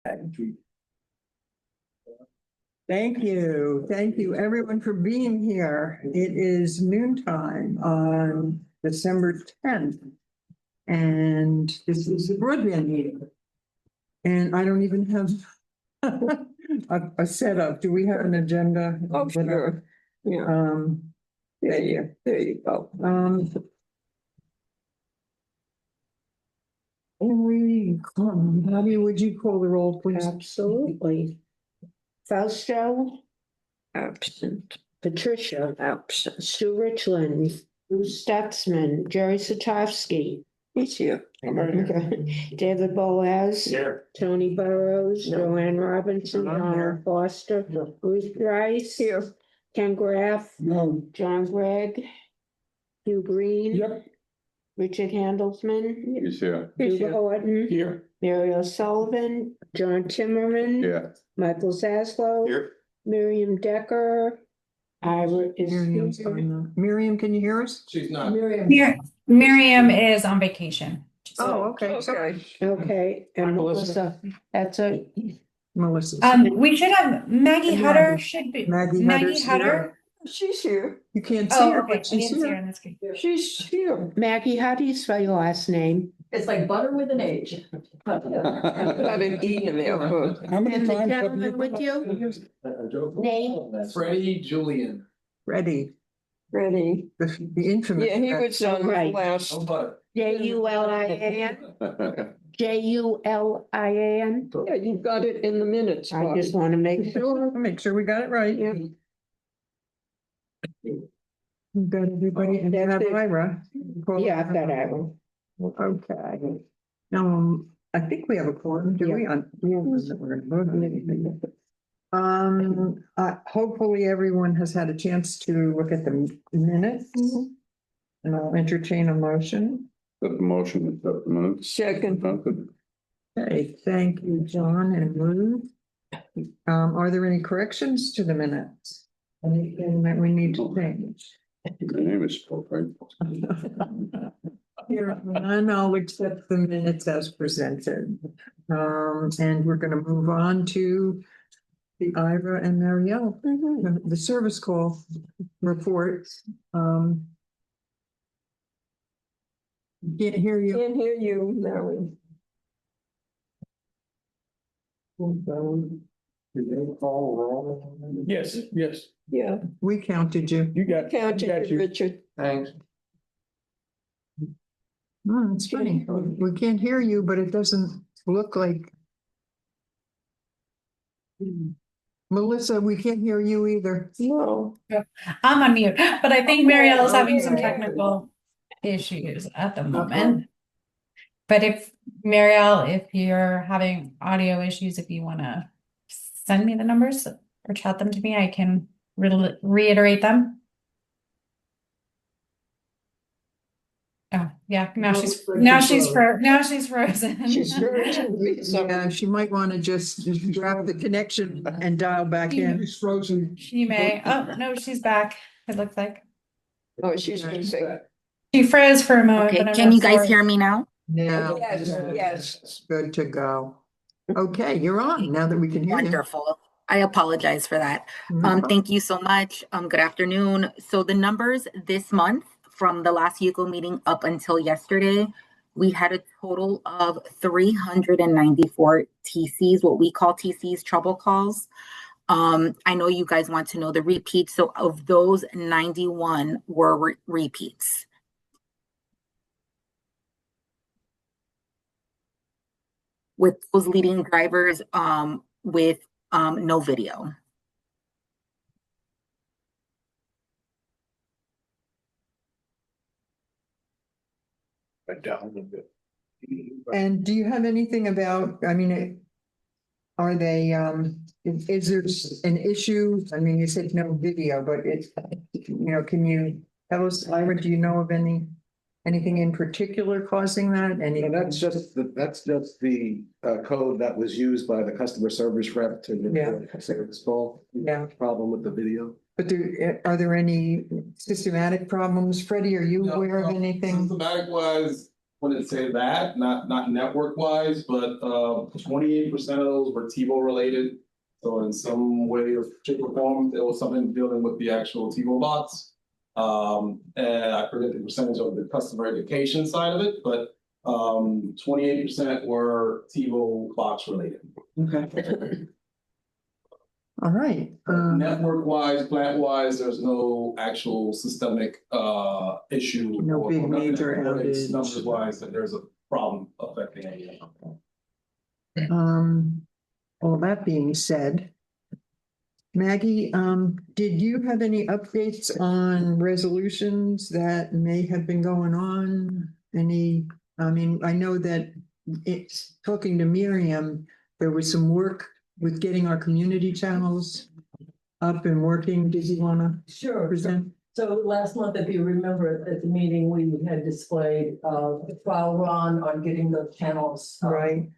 Thank you. Thank you, everyone, for being here. It is noontime on December 10th. And this is the broadband meeting. And I don't even have a setup. Do we have an agenda? Oh, sure. Yeah, there you go. Bobby, would you call the roll, please? Absolutely. Fausto, Absent. Patricia, Absent. Sue Richland, Bruce Stutzman, Jerry Satowski, He's here. David Boaz, Here. Tony Burrows, No. Joanne Robinson, I'm Donna here. Foster, Ruth Rice, Here. Ken Graff, No. John Gregg, Hugh Green. Yep. Richard Handelsman, He's here. Hugo Horton, Here. Mary O'Sullivan, John Timmerman. Yeah. Michael Zaslow. Here. Miriam Decker. Ira is Miriam's here. on the- Miriam, can you hear us? She's not. Miriam is on vacation. Oh, okay. So Okay. Okay, and Melissa, that's a, Melissa. We should have Maggie And Hutter Maggie. should be Maggie Maggie Hutter's Hutter. She's here. You can't see Oh, her, okay. I but she's didn't see her here. on the screen. She's here. Maggie, how do you spell your last name? It's like butter with an H. Got an E in there. But And the gentleman with you? Name? Freddie Julian. Ready. Ready. The infamous. Yeah, he was on Right. last. Julian, Julian. Yeah, you got it in the minutes. I just want to make sure. Make sure we got it right. Yeah. We've got everybody and then have That's it. Ira. Yeah, I've got Ira. Okay. I think we have a quorum, do we? We're gonna vote on anything. Hopefully everyone has had a chance to look at the minutes. And I'll entertain a motion. The motion, accept the minutes. Second. Okay, thank you, John and Ruth. Are there any corrections to the minutes? Anything that we need to change? The name is spelled right. Here, none, I'll accept the minutes as presented. And we're gonna move on to the Ira and Marielle, the service call reports. Can't hear you. Can't hear you, Mary. Yes, yes, Yeah, We counted you. you got. counted you, Richard. Thanks. Oh, it's funny. We can't hear you, but it doesn't look like. Melissa, we can't hear you either. No. I'm on mute, but I think Marielle is having some technical issues at the moment. But if Marielle, if you're having audio issues, if you want to send me the numbers or chat them to me, I can reiterate them. Oh, yeah, now she's frozen. She's very. Yeah, she might want to just drop the connection and dial back in. He's frozen. She may. Oh, no, she's back. It looks like Oh, she's missing. she froze for a moment. Okay, but I'm can not you guys sure. hear me now? Yeah. Yes. Good to go. Okay, you're on now that we can hear you. Wonderful. I apologize for that. Mhm. Thank you so much. Good afternoon. So the numbers this month from the last UCO meeting up until yesterday, we had a total of 394 TCs, what we call TCs, trouble calls. I know you guys want to know the repeats. So of those, 91 were repeats. With those leading drivers with no video. Down a bit. And do you have anything about, I mean, are they, is there an issue? I mean, you said no video, but it's, can you tell us, Ira, do you know of anything in particular causing that? Any? And that's just the code that was used by the customer service rep to report a service call. Yeah. Problem with the video. But are there any systematic problems? Freddie, are you aware of anything? Systematic was wouldn't say that, not network wise, but 28% of those were TiVo related. So in some way or shape or form, there was something dealing with the actual TiVo box. And I forget the percentage of the customer education side of it, but 28% were TiVo box related. Okay. All right. Network wise, plant wise, there's no actual systemic issue. No big nothing that major correlates outage. Numbers wise, that there's a problem affecting any of them. All that being said, Maggie, did you have any updates on resolutions that may have been going on? I mean, I know that it's talking to Miriam, there was some work with getting our community channels up and working. Did you want to Sure. present? So last month, if you remember at the meeting, we had displayed a trial run on getting the channels. Right.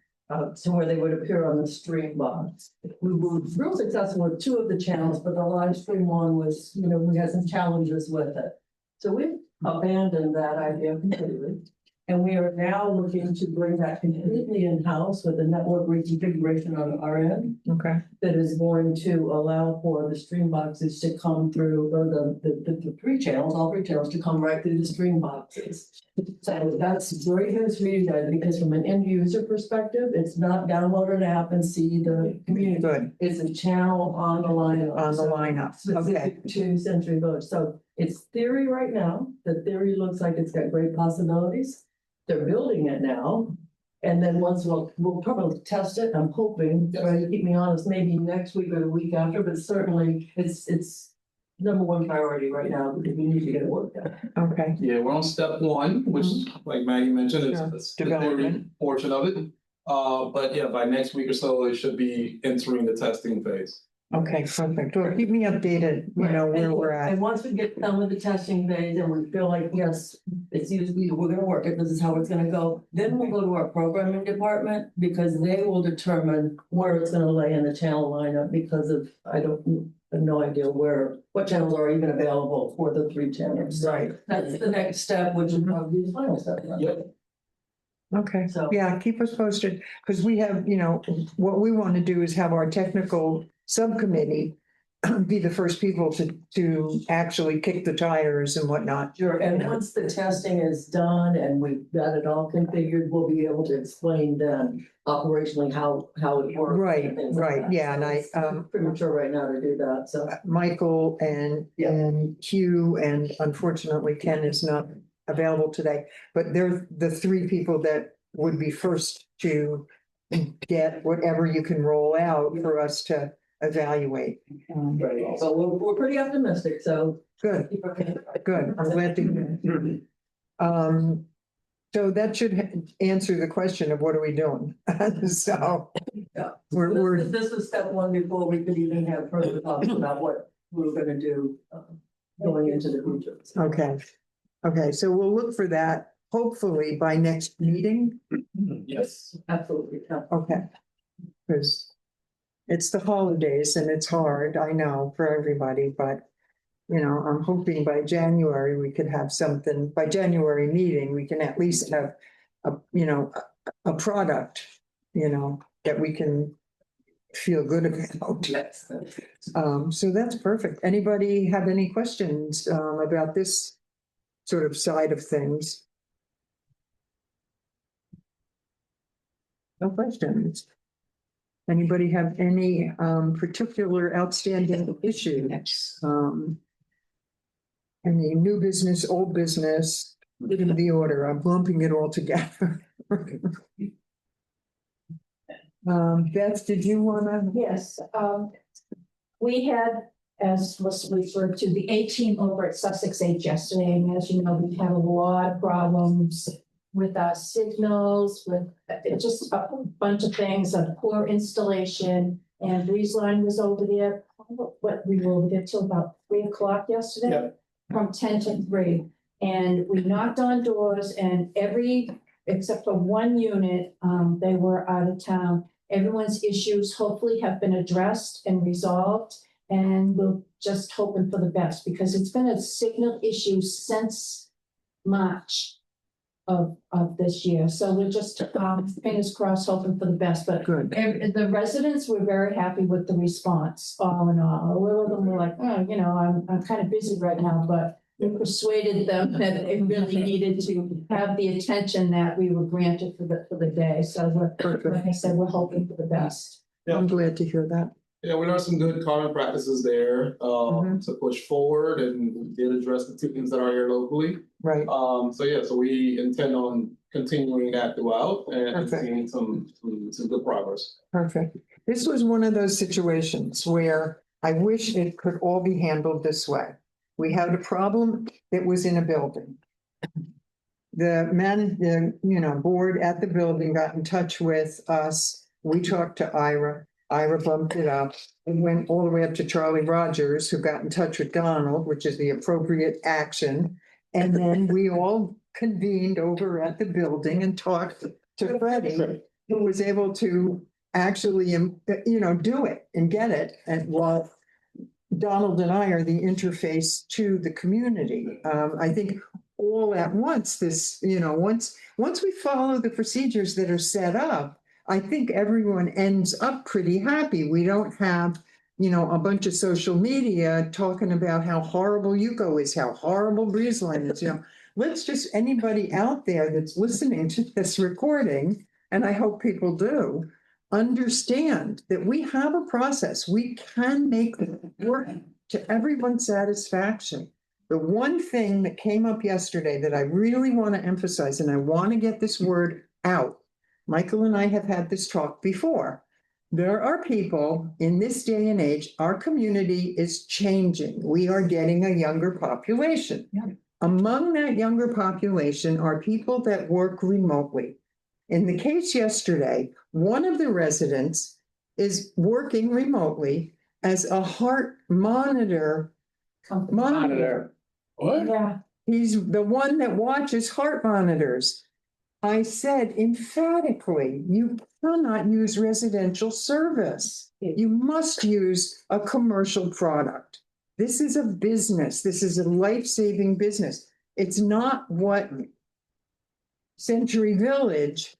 To where they would appear on the stream box. We were real successful with 2 of the channels, but the live stream one was, we had some challenges with it. So we abandoned that idea completely. And we are now looking to bring that completely in-house with a network reconfiguration on our end. Okay. That is going to allow for the stream boxes to come through, or the 3 channels, all 3 channels to come right through the stream boxes. So that's great news for you guys, because from an end user perspective, it's not download an app and see the community. Good. It's a channel on the lineup. On the lineup. Okay. Specific to Century Village. So it's theory right now. The theory looks like it's got great possibilities. They're building it now. And then once we'll probably test it. I'm hoping, right, to keep me honest, maybe next week or the week after, but certainly it's number 1 priority right now, because we need to get it worked out. Okay. Yeah, we're on step 1, which like Maggie mentioned, Sure. is the theory Development. portion of it. But yeah, by next week or so, it should be entering the testing phase. Okay, perfect. Well, keep me updated, where we're at. And once we get done with the testing phase and we feel like, yes, it's usually, we're gonna work it, this is how it's gonna go, then we'll go to our programming department, because they will determine where it's gonna lay in the channel lineup, because of, I have no idea what channels are even available for the 3 channels. So Right. that's the next step, which is probably the final step. Yep. Okay, So- yeah, keep us posted, because we have, what we want to do is have our technical subcommittee be the first people to actually kick the tires and whatnot. Sure, and once the testing is done and we've got it all configured, we'll be able to explain then operationally how it works. Right, and things like right, that. yeah, and So I, it's premature right now to do that, so. Michael and Hugh, and unfortunately Ken is not available today, but they're the 3 people that would be first to get whatever you can roll out for us to evaluate. Right. So we're pretty optimistic, so. Good, good. I'm glad to hear. So that should answer the question of what are we doing? So Yeah. we're, This was step 1 before we could even have further thoughts about what we were gonna do going into the future. okay. Okay, so we'll look for that hopefully by next meeting. Yes. Absolutely. Yeah. Okay. Because it's the holidays and it's hard, I know, for everybody, but I'm hoping by January we could have something, by January meeting, we can at least have a product, that we can feel good about. Yes. So that's perfect. Anybody have any questions about this sort of side of things? No questions. Anybody have any particular outstanding issues? Any new business, old business, in the order, I'm lumping it all together. Beth, did you wanna? Yes, we had, as was referred to, the A-team over at Sussex Age yesterday, and as you know, we've had a lot of problems with our signals, with just a bunch of things, a poor installation, and Breezeline was over there. We were over there till about 3 o'clock yesterday. Yep. From 10 to 3, and we knocked on doors, and except for 1 unit, they were out of town. Everyone's issues hopefully have been addressed and resolved, and we're just hoping for the best, because it's been a signal issue since March. of this year. So we're just, fingers crossed, hoping for the best, but Good. the residents were very happy with the response, all in all. A little of them were like, oh, you know, I'm kind of busy right now, but we persuaded them that they really needed to have the attention that we were granted for the day. So like I said, we're hoping for the best. I'm glad to hear that. Yeah, we learned some good common practices there, to push forward, and we did address the two things that are here locally. Right. So we intend on continuing that throughout and Perfect. seeing some good progress. Perfect. This was one of those situations where I wish it could all be handled this way. We had a problem that was in a building. The board at the building got in touch with us. We talked to Ira. Ira bumped it up. It went all the way up to Charlie Rogers, who got in touch with Donald, which is the appropriate action. And then we all convened over at the building and talked to Freddie, who was able to actually, do it and get it. And while Donald and I are the interface to the community, I think all at once, once we follow the procedures that are set up, I think everyone ends up pretty happy. We don't have, a bunch of social media talking about how horrible Yuko is, how horrible Breezeline is, Let's just, anybody out there that's listening to this recording, and I hope people do, understand that we have a process. We can make it work to everyone's satisfaction. The one thing that came up yesterday that I really want to emphasize, and I want to get this word out, Michael and I have had this talk before. There are people in this day and age, our community is changing. We are getting a younger population. Yeah. Among that younger population are people that work remotely. In the case yesterday, one of the residents is working remotely as a heart monitor. What? Yeah. He's the one that watches heart monitors. I said emphatically, you cannot use residential service. You must use a commercial product. This is a business. This is a life-saving business. It's not what Century Village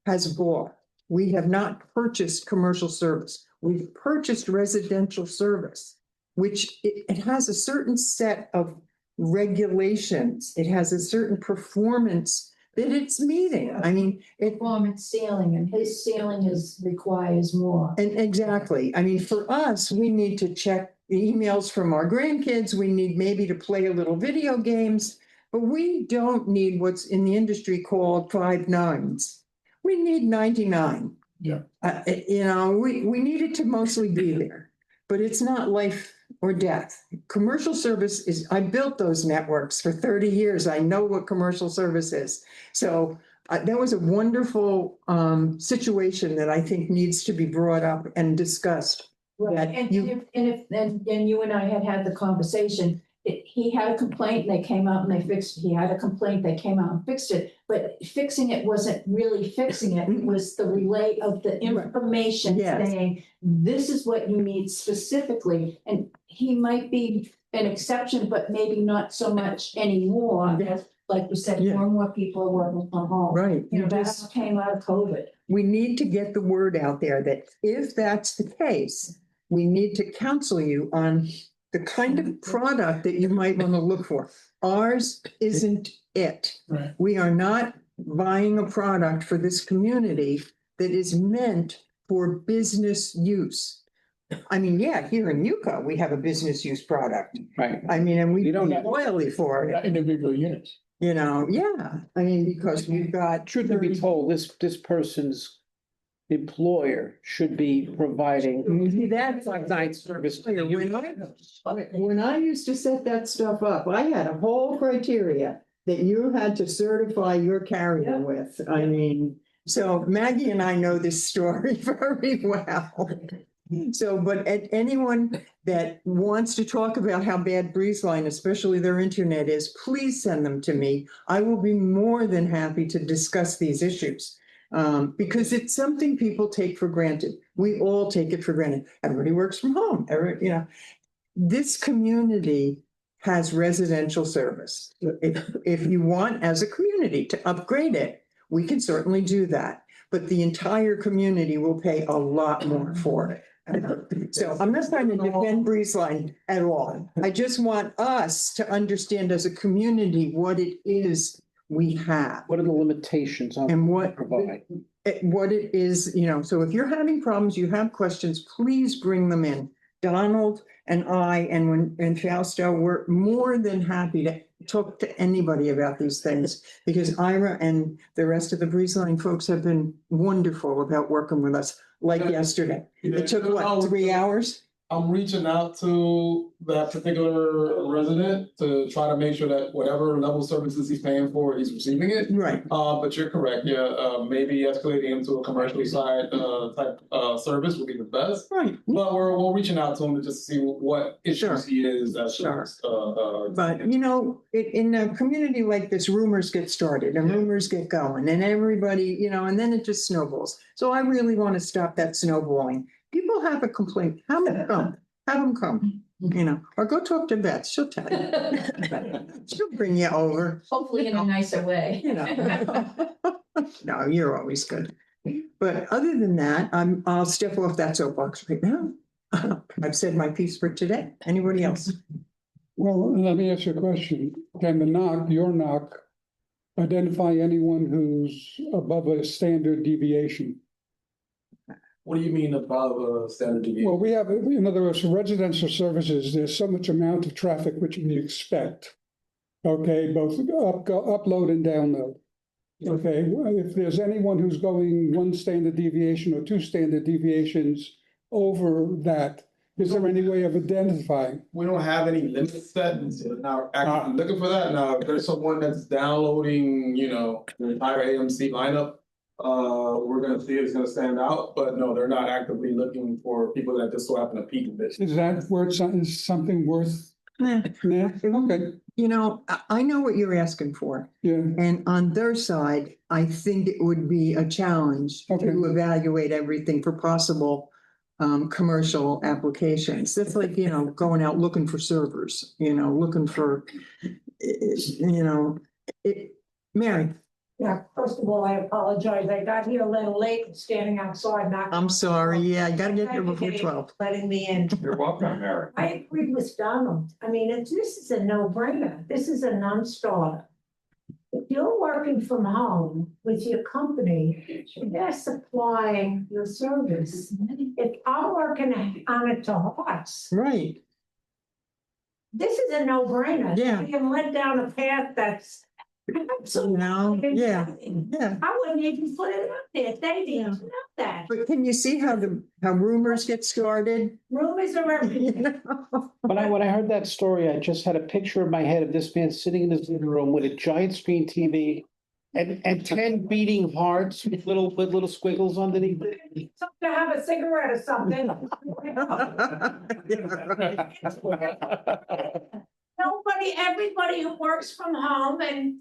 has bought. We have not purchased commercial service. We've purchased residential service, which it has a certain set of regulations. It has a certain performance that it's meeting. I mean, Performance ceiling, and his ceiling requires more. And exactly. I mean, for us, we need to check the emails from our grandkids. We need maybe to play a little video games, but we don't need what's in the industry called 5 nines. We need 99. Yeah. We need it to mostly be there, but it's not life or death. Commercial service is, I built those networks for 30 years. I know what commercial service is. So that was a wonderful situation that I think needs to be brought up and discussed. Right. And you and I had the conversation. He had a complaint, and they came out and they fixed it. He had a complaint, they came out and fixed it. But fixing it wasn't really fixing it. It was the relay of the information saying, this is what you need specifically. And he might be an exception, but maybe not so much anymore. Like you said, more and more people are working from home. Right. That came out of COVID. We need to get the word out there that if that's the case, we need to counsel you on the kind of product that you might want to look for. Ours isn't it. Right. We are not buying a product for this community that is meant for business use. I mean, here in Yucca, we have a business use product. Right. I mean, and we You don't pay have- royally for it, Individual units. I mean, because we've got. Shouldn't be told this person's employer should be providing. See, that's Night service. to you. When I used to set that stuff up, I had a whole criteria that you had to certify your carrier with. I mean, so Maggie and I know this story very well. So, but anyone that wants to talk about how bad Breezeline, especially their internet is, please send them to me. I will be more than happy to discuss these issues. Because it's something people take for granted. We all take it for granted. Everybody works from home. This community has residential service. If you want, as a community, to upgrade it, we can certainly do that. But the entire community will pay a lot more for it. So I'm not trying to defend Breezeline at all. I just want us to understand as a community what it is we have What are the limitations on and what provide? what it is, so if you're having problems, you have questions, please bring them in. Donald and I, and Fausto, we're more than happy to talk to anybody about these things, because Ira and the rest of the Breezeline folks have been wonderful about working with us, like yesterday. It took, what, 3 hours? I'm reaching out to that particular resident to try to make sure that whatever level services he's paying for, he's receiving it. Right. But you're correct, maybe escalating him to a commercial side, type, service would be the best. Right. But we're reaching out to him to just see what issues he is. Sure. But, in a community like this, rumors get started and rumors get going, and everybody, and then it just snowballs. So I really want to stop that snowballing. People have a complaint, have them come, or go talk to Beth, she'll tell you. She'll bring you over. Hopefully in a nicer way. No, you're always good. But other than that, I'll step off that soapbox right now. I've said my piece for today. Anybody else? Well, let me ask you a question. Can your knock, identify anyone who's above a standard deviation? What do you mean above a standard deviation? Well, we have, in other words, residential services, there's so much amount of traffic which we expect. Okay, both upload and download. Okay, if there's anyone who's going 1 standard deviation or 2 standard deviations over that, is there any way of identifying? We don't have any limits set, so now actually looking for that. Now, if there's someone that's downloading, the entire AMC lineup, we're gonna see it's gonna stand out, but no, they're not actively looking for people that just so happen to peek a bit. Is that worth, is something worth? Nah. Nah? Okay, I know what you're asking for. yeah, And on their side, I think it would be a challenge Okay. to evaluate everything for possible commercial applications. That's like, going out looking for servers, looking for, Mary, Yeah, first of all, I apologize. I got here a little late, standing outside, not. I'm sorry. Yeah, I gotta get here before 12. Letting me in. You're welcome, Mary. I agree with Donald. I mean, this is a no-brainer. This is a non-starter. If you're working from home with your company, they're supplying your service. If I'm working on it to hearts, Right. this is a no-brainer. Yeah. You can let down a path that's. Yeah. I wouldn't even put it up there. They didn't know that. But can you see how rumors get started? Rumors are everything. When I heard that story, I just had a picture in my head of this man sitting in his living room with a giant screen TV and 10 beating hearts with little squiggles underneath. Something to have a cigarette or something. Everybody who works from home and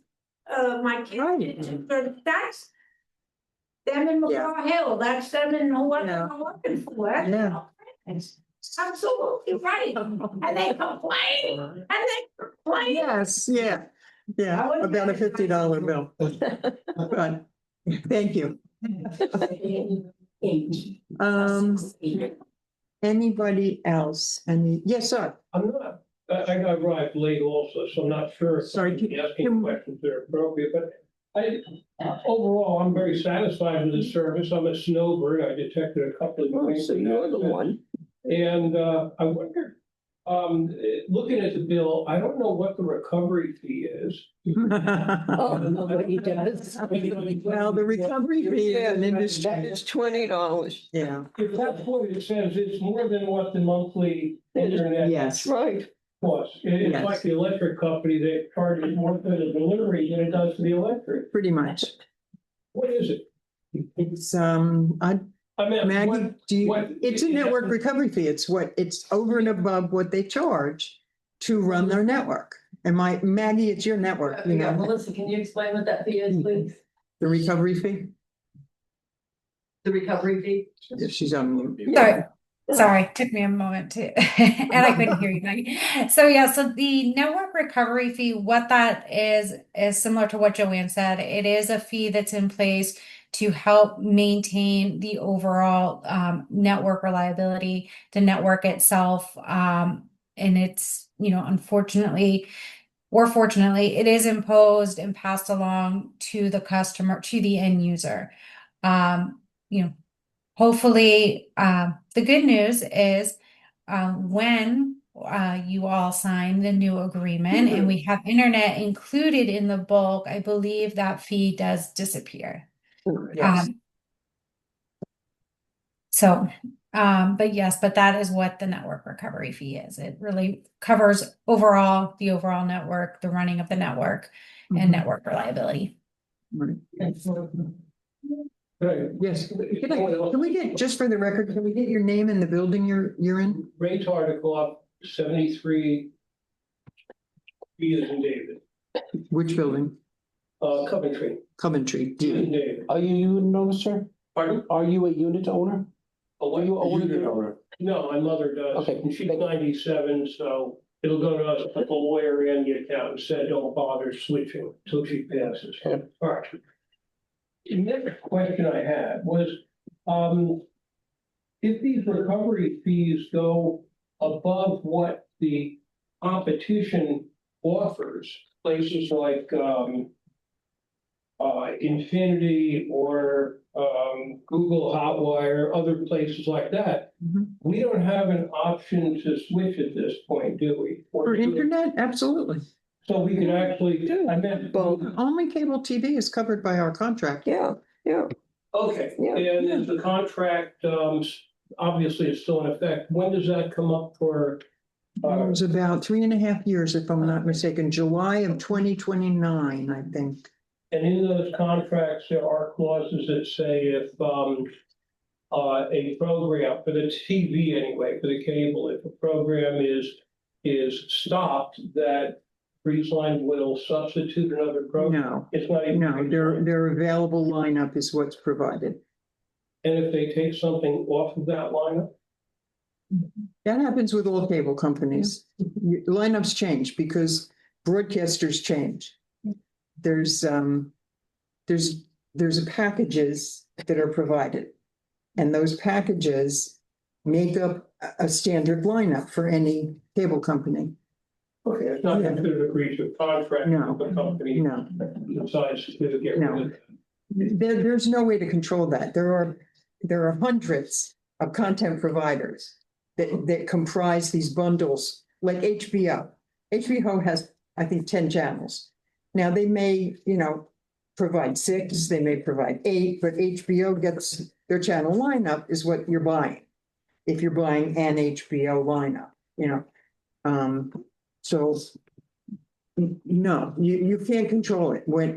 my kids, that's them in McGraw Hill, that's them in whoever I'm working for. Yeah. It's absolutely right. And they complain. Yes, yeah, about a $50 bill. But, thank you. Anybody else? Yes, sir. I arrived late also, so I'm not sure. Sorry, Asking questions that are appropriate, but overall, I'm very satisfied with the service. I'm a snowbird. I detected a couple of things. So you're the one. And I wonder, looking at the bill, I don't know what the recovery fee is. Oh, nobody does. Well, the recovery fee is an industry. It's $20. Yeah. If that's what it says, it's more than what the monthly internet Yes. Right. costs. It's Yes. like the electric company that charges more for the delivery than it does for the electric. Pretty much. What is it? It's, I mean, Maggie, it's a network recovery fee. It's over and above what they charge to run their network. And Maggie, it's your network, Melissa, can you explain what that fee is, please? the recovery fee. The recovery fee? Yeah, she's on mute. Sorry. Sorry, took me a moment to, and I couldn't hear you, Maggie. So yeah, so the network recovery fee, what that is similar to what Joanne said. It is a fee that's in place to help maintain the overall network reliability, the network itself. And it's, unfortunately or fortunately, it is imposed and passed along to the customer, to the end user. You know, hopefully, the good news is when you all sign the new agreement and we have internet included in the bulk, I believe that fee does disappear. Yes. So, but yes, but that is what the network recovery fee is. It really covers the overall network, the running of the network, and network reliability. Right. Right. Yes. Can we get, just for the record, can we get your name and the building you're in? Rate article up 73. B as in David, Which building? Coventry. Coventry. D as in David. Are you a unit owner, sir? Pardon? Are you a unit owner? Are you a unit owner? No, my mother does. Okay. And she's 97, so it'll go to us, like a lawyer and the accountant said, don't bother switching until she passes. Okay. All right. The next question I had was, if these recovery fees go above what the competition offers, places like, Infinity or, Google Hotwire, other places like that, we don't have an option to switch at this point, do we? For internet, absolutely. So we could actually, I meant both. Only cable TV is covered by our contract. Yeah. Okay, Yeah. and is the contract, obviously it's still in effect. When does that come up for? It was about 3.5 years, if I'm not mistaken, July of 2029, I think. And in those contracts, there are clauses that say if, a program, for the TV anyway, for the cable, if a program is stopped, that Breezeline will substitute another program? No, It's not even. no, their available lineup is what's provided. And if they take something off of that lineup? That happens with all cable companies. Lineups change because broadcasters change. There's packages that are provided. And those packages make up a standard lineup for any cable company. Okay, it's not considered a breach of contract. No. The company. No. Decides to get rid of it. There's no way to control that. There are hundreds of content providers that comprise these bundles, like HBO. HBO has, I think, 10 channels. Now they may, provide 6, they may provide 8, but HBO gets their channel lineup is what you're buying. If you're buying an HBO lineup, so no, you can't control it when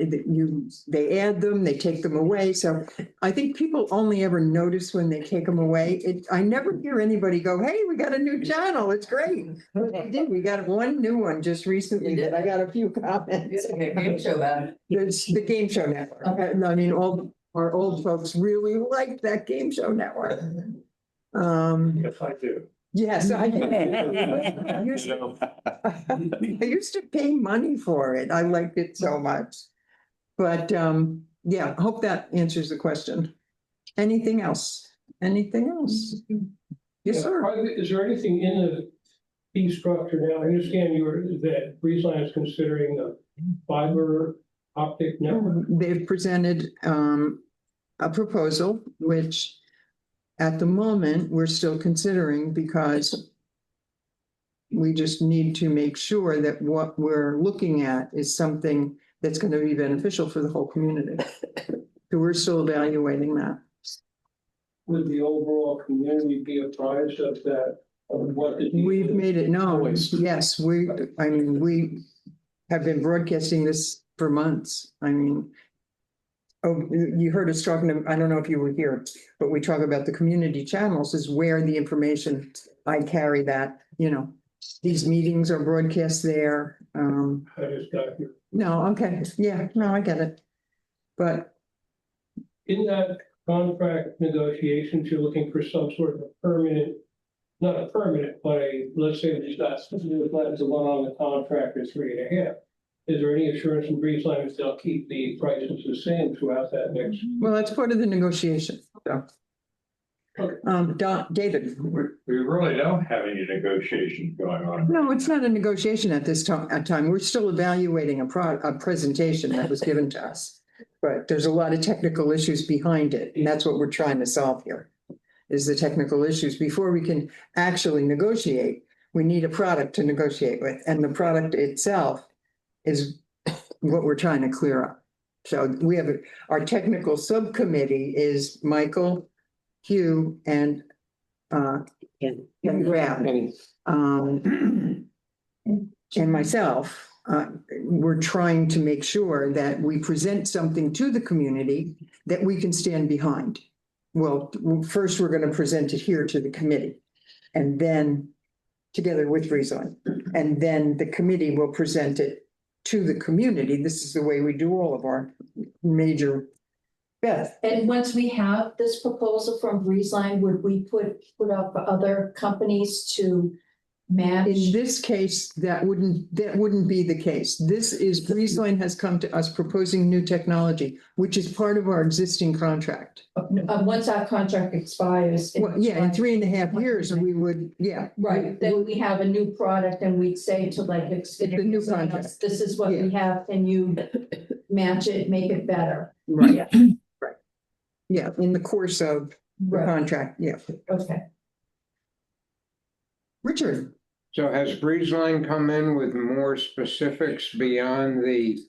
they add them, they take them away. So I think people only ever notice when they take them away. I never hear anybody go, "Hey, we got a new channel. It's great." But they did. We got one new one just recently that I got a few comments. Game show that. It's the Game Show Network. I mean, all our old folks really like that Game Show Network. Yes, I do. Yes, I used to pay money for it. I liked it so much. But yeah, I hope that answers the question. Anything else? Anything else? Yes, sir. Is there anything in the fee structure now? I understand that Breezeline is considering a fiber optic network. They've presented a proposal, which at the moment, we're still considering because we just need to make sure that what we're looking at is something that's going to be beneficial for the whole community. So we're still evaluating that. Would the overall community be apprised of that? Of what We've made it known. Yes, we have been broadcasting this for months. Oh, you heard us talking, I don't know if you were here, but we talk about the community channels is where the information, I carry that, these meetings are broadcast there. I just got here. No, okay, yeah, no, I get it. But In that contract negotiations, you're looking for some sort of a permanent not a permanent, but let's say we got the one on the contract is 3.5. Is there any assurance from Breezeline that they'll keep the prices the same throughout that next? Well, that's part of the negotiation, so. David. We really don't have any negotiations going on. No, it's not a negotiation at this time. We're still evaluating a presentation that was given to us. But there's a lot of technical issues behind it, and that's what we're trying to solve here, is the technical issues. Before we can actually negotiate, we need a product to negotiate with, and the product itself is what we're trying to clear up. So we have our technical subcommittee is Michael, Hugh, and Graham, and myself. We're trying to make sure that we present something to the community that we can stand behind. Well, first we're going to present it here to the committee, and then together with Breezeline, and then the committee will present it to the community. This is the way we do all of our major. Beth. And once we have this proposal from Breezeline, would we put up other companies to match? In this case, that wouldn't be the case. This is, Breezeline has come to us proposing new technology, which is part of our existing contract. Once our contract expires. Well, yeah, in 3.5 years, we would, yeah. Right, then we have a new product and we'd say to like, The new contract. this is what we have, can you match it, make it better? Right. Yeah. Right. Yeah, in the course of the Right. contract, yeah. Okay. Richard. So has Breezeline come in with more specifics beyond the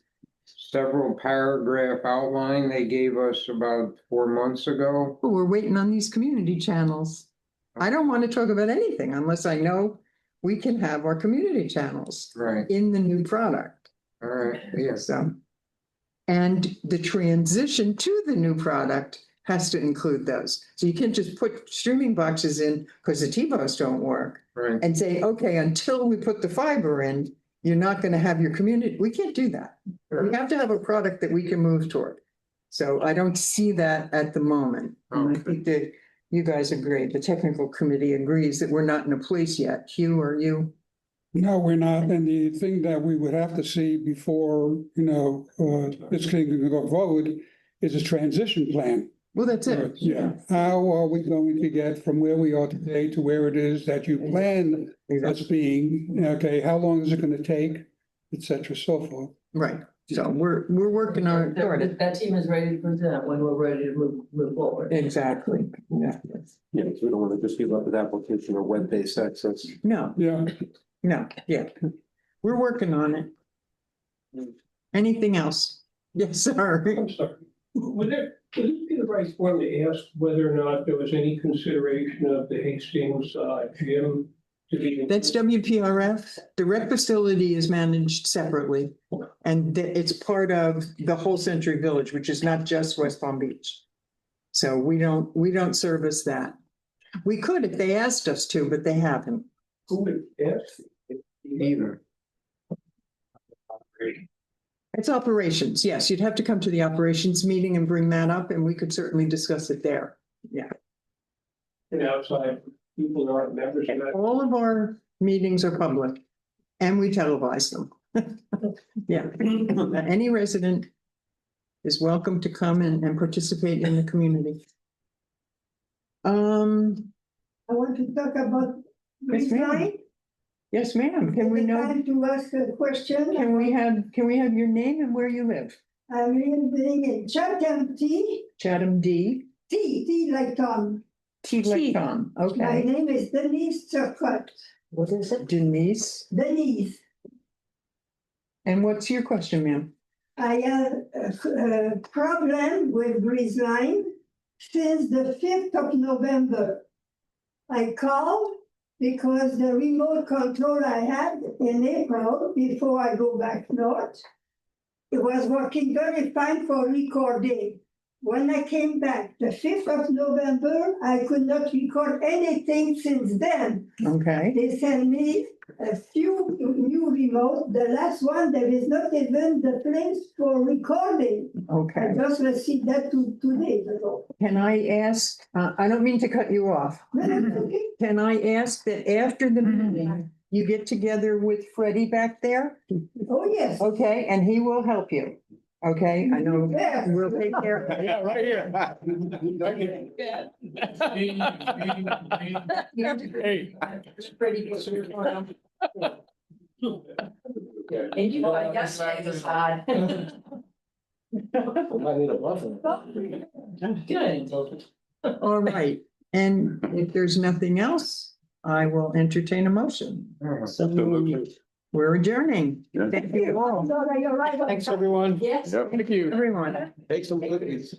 several paragraph outline they gave us about 4 months ago? Well, we're waiting on these community channels. I don't want to talk about anything unless I know we can have our community channels Right. in the new product. All right, yes. So, and the transition to the new product has to include those. So you can't just put streaming boxes in because the TiVos don't work Right. and say, okay, until we put the fiber in, you're not going to have your community. We can't do that. We have to have a product that we can move toward. So I don't see that at the moment. And I think that you guys agree, the technical committee agrees that we're not in a place yet. Hugh, are you? No, we're not. And the thing that we would have to see before, this thing can go forward is a transition plan. Well, that's it. Yeah. How are we going to get from where we are today to where it is that you plan as being, okay, how long is it going to take, et cetera, so forth. Right. So we're working on it. That team is ready to present when we're ready to move forward. Exactly. Yeah. Yeah, so we don't want to just give up with application or web-based access. No, Yeah. no, yeah. We're working on it. Anything else? Yes, sir. I'm sorry. Would it be the right one to ask whether or not there was any consideration of the Hastings gym to be? That's WPRF. The rec facility is managed separately. And it's part of the whole Century Village, which is not just West Palm Beach. So we don't service that. We could if they asked us to, but they haven't. Who would ask? Either. It's operations. Yes, you'd have to come to the operations meeting and bring that up, and we could certainly discuss it there. Yeah. And outside people who aren't members of that? All of our meetings are public and we televise them. Yeah. Any resident is welcome to come and participate in the community. I want to talk about Yes, ma'am. Breezeline. Yes, ma'am. Can we know, Time to ask a question. can we have your name and where you live? I'm living in Chatham T. Chatham D. T like Tom. T like Tom. My Okay. name is Denise Turcott. What is it? Denise. Denise. And what's your question, ma'am? I have a problem with Breezeline since the 5th of November. I called because the remote control I had in April, before I go back north, it was working very fine for recording. when I came back, the 5th of November, I could not record anything since then. Okay, They sent me a few new remote. The last one, there is not even the place for recording. okay. I just received that 2 days ago. Can I ask, I don't mean to cut you off. Okay. Can I ask that after the meeting, you get together with Freddie back there? Oh, yes. Okay, and he will help you. Okay, I know Yeah. we'll take care of it. Yeah, right here. Hey. Pretty good. And you know, yesterday was hard. I need a buffer. Good. All right, and if there's nothing else, I will entertain a motion. So moved. We're adjourning. Yeah. Thank you all. So you're right. Thanks, everyone. Yes. Yep. Thank you. Everyone. Take some cookies.